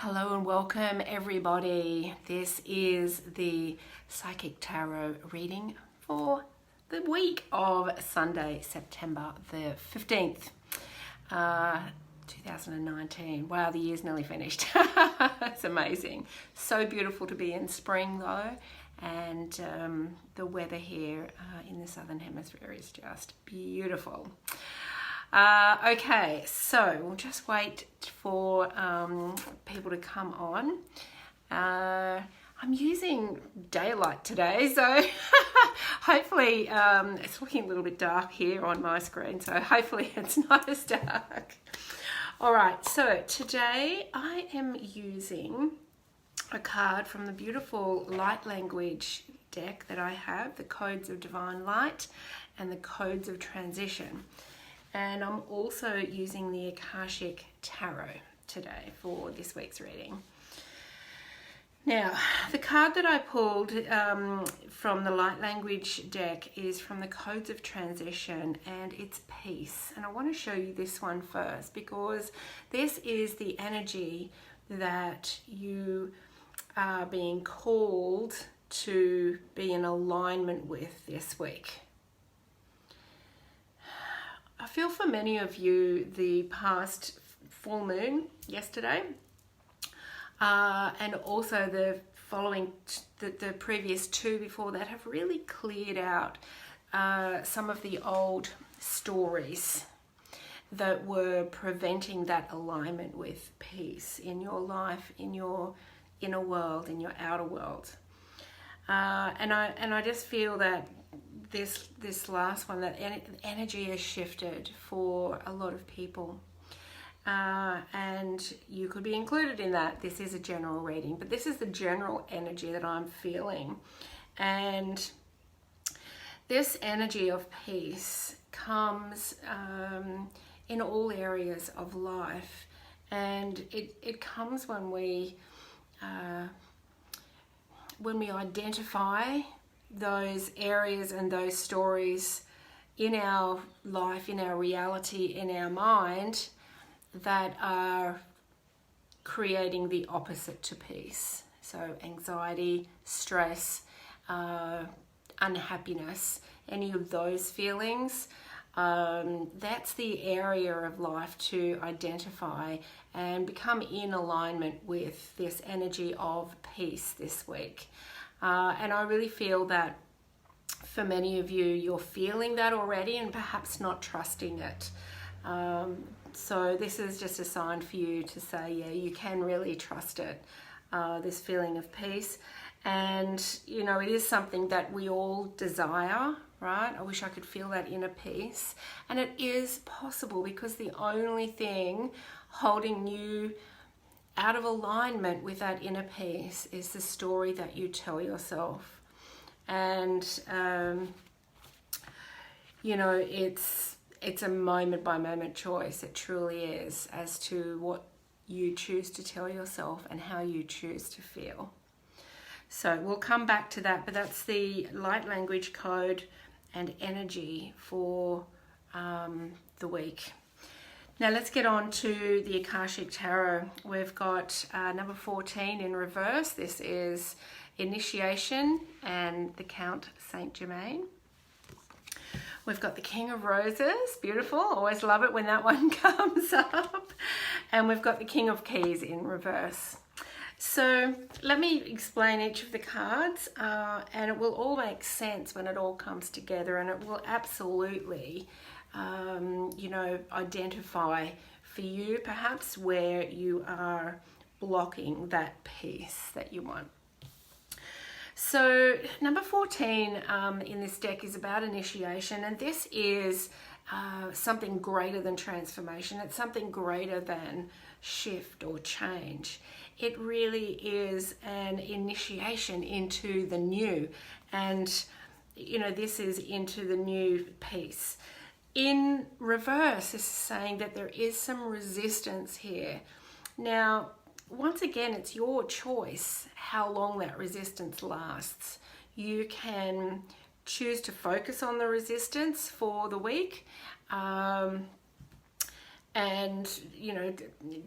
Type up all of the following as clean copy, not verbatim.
Hello and welcome everybody. This is the Psychic Tarot reading for the week of Sunday, September the 15th, 2019. Wow, the year's nearly finished. It's amazing. So beautiful to be in spring though, and the weather here in the Southern Hemisphere is just beautiful. Okay, so we'll just wait for people to come on. I'm using daylight today, so hopefully it's looking a little bit dark here on my screen, so hopefully it's not as dark. All right, so today I am using a card from the beautiful light language deck that I have, the Codes of Divine Light and the Codes of Transition. And I'm also using the Akashic Tarot today for this week's reading. Now, the card that I pulled from the Light Language deck is from the Codes of Transition, and it's Peace. And I want to show you this one first because this is the energy that you are being called to be in alignment with this week. I feel for many of you the past full moon yesterday and also the following, the previous two before that have really cleared out some of the old stories that were preventing that alignment with peace in your life, in your inner world, in your outer world. And I just feel that this last one, that energy has shifted for a lot of people, and you could be included in that. This is a general reading, but this is the general energy that I'm feeling, and this energy of peace comes in all areas of life, and it comes when we identify those areas and those stories in our life, in our reality, in our mind that are creating the opposite to peace. So anxiety, stress, unhappiness, any of those feelings, that's the area of life to identify and become in alignment with this energy of peace this week. And I really feel that for many of you, you're feeling that already and perhaps not trusting it. So this is just a sign for you to say, yeah, you can really trust it, this feeling of peace. And, you know, it is something that we all desire, right? I wish I could feel that inner peace. And it is possible because the only thing holding you out of alignment with that inner peace is the story that you tell yourself. And you know, it's a moment by moment choice. It truly is, as to what you choose to tell yourself and how you choose to feel. So we'll come back to that, but that's the light language code and energy for the week. Now let's get on to the Akashic Tarot. We've got number 14 in reverse. This is Initiation and the Count Saint Germain. We've got the King of Roses, beautiful. Always love it when that one comes up. And we've got the King of Keys in reverse. So let me explain each of the cards, and it will all make sense when it all comes together, and it will absolutely you know, identify for you perhaps where you are blocking that peace that you want. So number 14 in this deck is about initiation, and this is something greater than transformation. It's something greater than shift or change. It really is an initiation into the new, and you know, this is into the new peace. In reverse, this is saying that there is some resistance here. Now, once again, it's your choice how long that resistance lasts. You can choose to focus on the resistance for the week, and you know,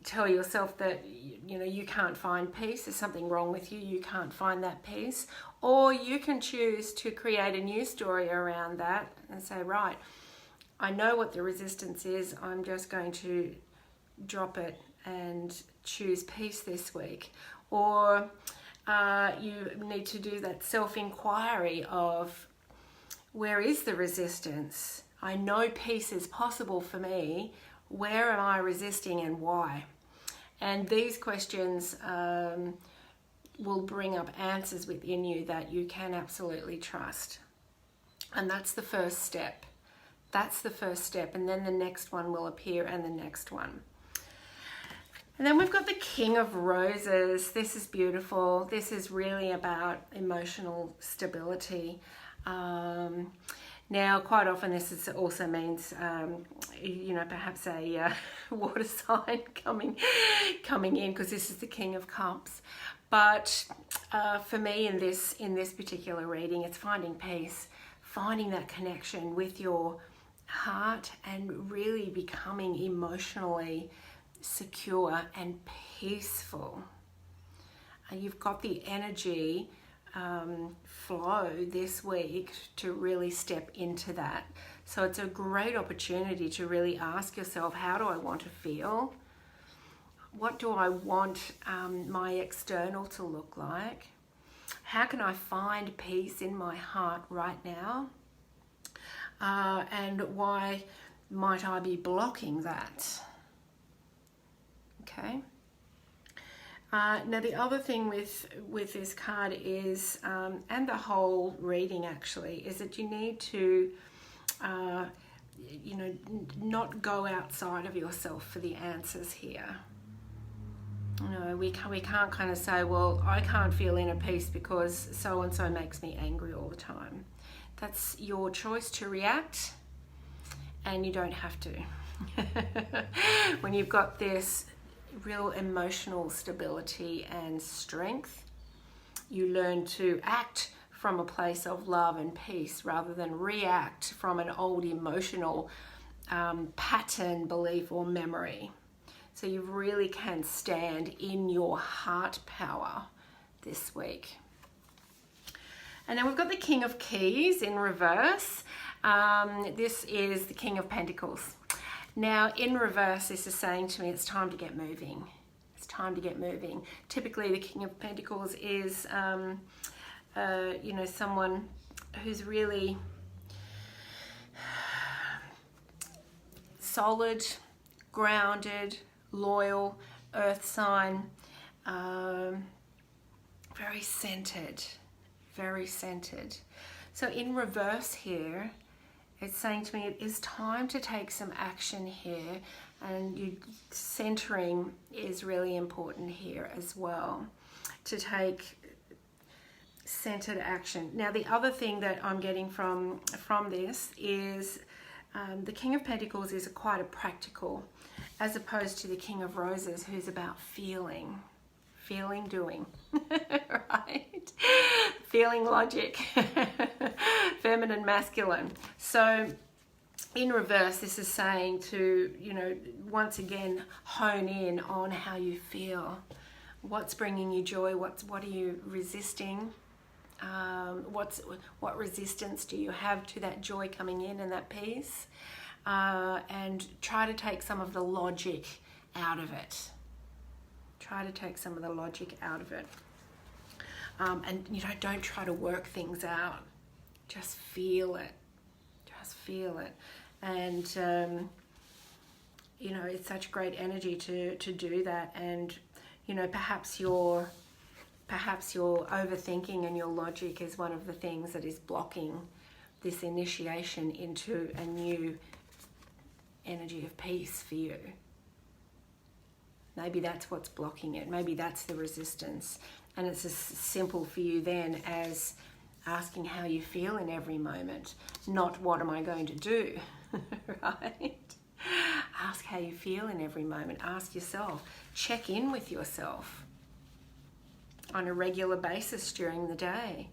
tell yourself that you know, you can't find peace, there's something wrong with you, you can't find that peace. Or you can choose to create a new story around that and say, right, I know what the resistance is, I'm just going to drop it and choose peace this week. Or you need to do that self-inquiry of, where is the resistance? I know peace is possible for me. Where am I resisting and why? And these questions will bring up answers within you that you can absolutely trust. And that's the first step. That's the first step. And then the next one will appear, and the next one. And then we've got the King of Roses. This is beautiful. This is really about emotional stability. Now, quite often this also means, you know, perhaps a water sign coming in, because this is the King of Cups. But for me, in this particular reading, it's finding peace, finding that connection with your heart, and really becoming emotionally secure and peaceful. You've got the energy flow this week to really step into that. So it's a great opportunity to really ask yourself, how do I want to feel? What do I want my external to look like? How can I find peace in my heart right now? And why might I be blocking that? Okay. Now the other thing with this card is, and the whole reading actually, is that you need to, you know, not go outside of yourself for the answers here. You know, we can't kind of say, well, I can't feel inner peace because so-and-so makes me angry all the time. That's your choice to react, and you don't have to. When you've got this real emotional stability and strength, you learn to act from a place of love and peace rather than react from an old emotional pattern, belief, or memory. So you really can stand in your heart power this week. And then we've got the King of Keys in reverse. This is the King of Pentacles. Now, in reverse, this is saying to me, it's time to get moving. It's time to get moving. Typically, the King of Pentacles is, you know, someone who's really solid, grounded, loyal, earth sign, very centered, very centered. So in reverse here, it's saying to me, it is time to take some action here, and centering is really important here as well, to take centered action. Now, the other thing that I'm getting from this is the King of Pentacles is quite a practical, as opposed to the King of Roses, who's about feeling, doing, right? Feeling, logic, feminine, masculine. So in reverse, this is saying to, you know, once again, hone in on how you feel. What's bringing you joy? What are you resisting? What resistance do you have to that joy coming in and that peace? And try to take some of the logic out of it. Try to take some of the logic out of it. And, you know, don't try to work things out. Just feel it. Just feel it. And, you know, it's such great energy to do that. And, you know, perhaps your overthinking and your logic is one of the things that is blocking this initiation into a new energy of peace for you. Maybe that's what's blocking it. Maybe that's the resistance. And it's as simple for you then as asking how you feel in every moment, not what am I going to do, right? Ask how you feel in every moment. Ask yourself. Check in with yourself on a regular basis during the day.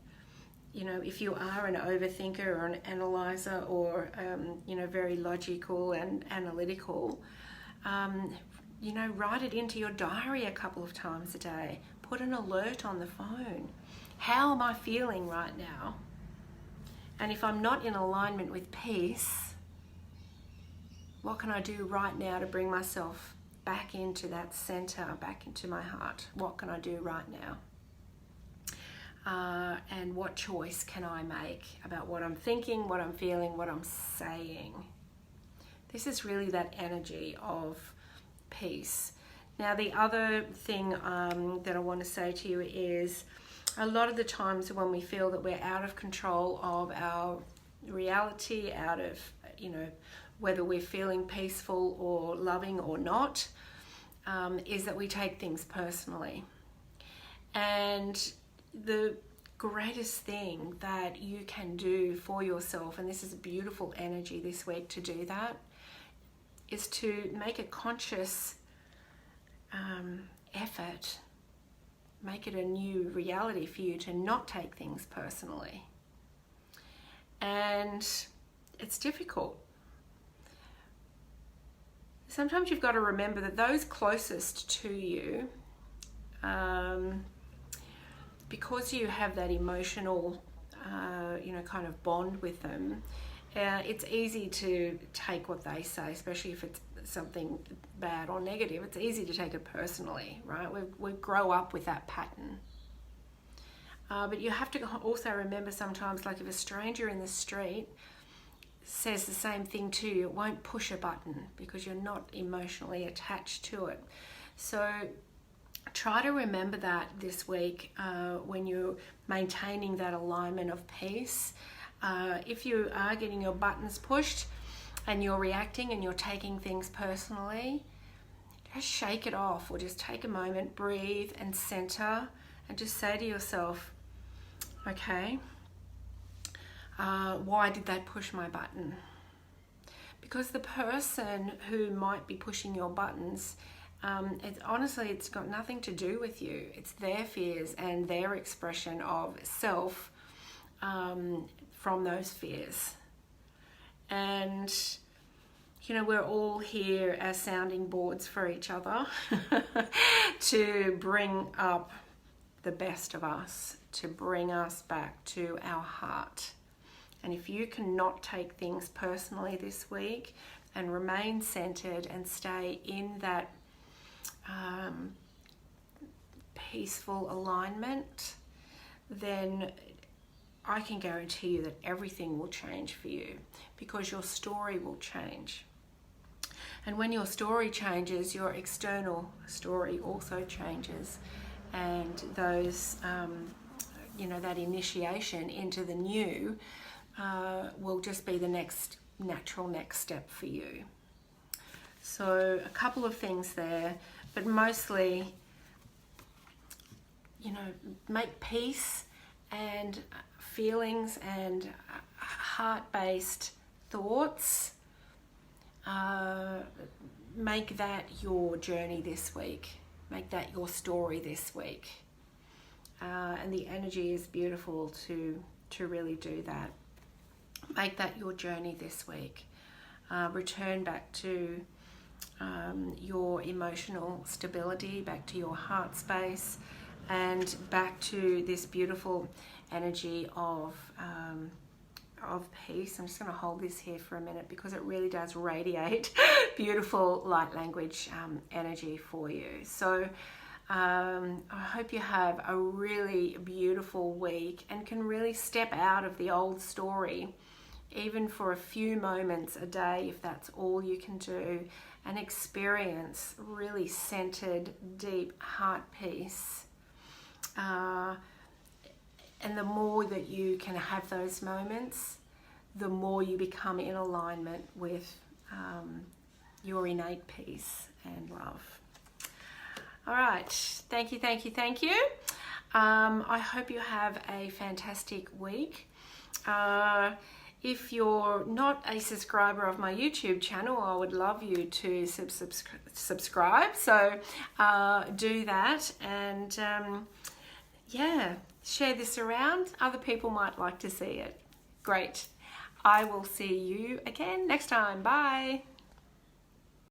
You know, if you are an overthinker or an analyzer or, you know, very logical and analytical, write it into your diary a couple of times a day. Put an alert on the phone. How am I feeling right now? And if I'm not in alignment with peace, what can I do right now to bring myself back into that center, back into my heart? What can I do right now? And what choice can I make about what I'm thinking, what I'm feeling, what I'm saying? This is really that energy of peace. Now, the other thing that I want to say to you is, a lot of the times when we feel that we're out of control of our reality, out of, whether we're feeling peaceful or loving or not, is that we take things personally. And the greatest thing that you can do for yourself, and this is a beautiful energy this week to do that, is to make a conscious effort, make it a new reality for you to not take things personally. And it's difficult. Sometimes you've got to remember that those closest to you, because you have that emotional, kind of bond with them, it's easy to take what they say, especially if it's something bad or negative. It's easy to take it personally, right? We grow up with that pattern. But you have to also remember sometimes, like if a stranger in the street says the same thing to you, it won't push a button because you're not emotionally attached to it. So try to remember that this week when you're maintaining that alignment of peace. If you are getting your buttons pushed and you're reacting and you're taking things personally, just shake it off, or just take a moment, breathe and center, and just say to yourself, okay, why did that push my button? Because the person who might be pushing your buttons, it's got nothing to do with you. It's their fears and their expression of self from those fears. And we're all here as sounding boards for each other to bring up the best of us, to bring us back to our heart. And if you cannot take things personally this week and remain centered and stay in that peaceful alignment, then I can guarantee you that everything will change for you, because your story will change. And when your story changes, your external story also changes. And those, that initiation into the new will just be the natural next step for you. So a couple of things there, but mostly, make peace and feelings and heart-based thoughts. Make that your journey this week. Make that your story this week. And the energy is beautiful to really do that. Make that your journey this week. Return back to your emotional stability, back to your heart space, and back to this beautiful energy of peace. I'm just going to hold this here for a minute because it really does radiate beautiful light language energy for you. So I hope you have a really beautiful week and can really step out of the old story, even for a few moments a day, if that's all you can do, and experience really centered, deep heart peace. And the more that you can have those moments, the more you become in alignment with your innate peace and love. All right. Thank you. I hope you have a fantastic week. If you're not a subscriber of my YouTube channel, I would love you to subscribe. So do that, and share this around. Other people might like to see it. Great. I will see you again next time. Bye.